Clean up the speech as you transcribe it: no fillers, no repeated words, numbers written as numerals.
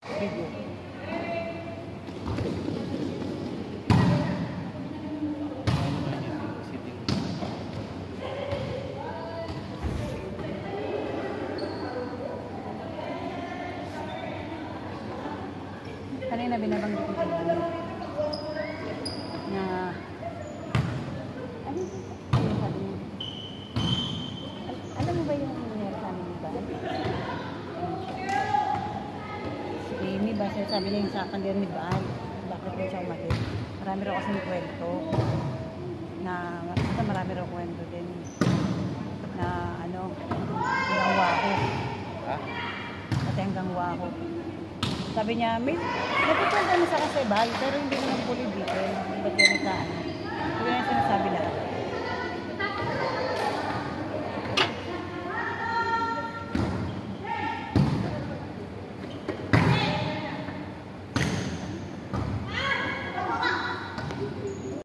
Video. Kanina binabanggit ko na ano sabi niya? Alam mo ba yung nangyari sa amin, diba? Si Amy ba, sabi niya yung sa akin din ni Baal, bakit din siya umalis? Marami raw kasi may kwento na marami raw kwento din na ano, hanggang wako. Ha? Pati hanggang wako. Sabi niya, may napupunta na sa kasebal, pero hindi naman fully detail. Ba't yan ito? Ano? Sabi niya sinasabi lahat.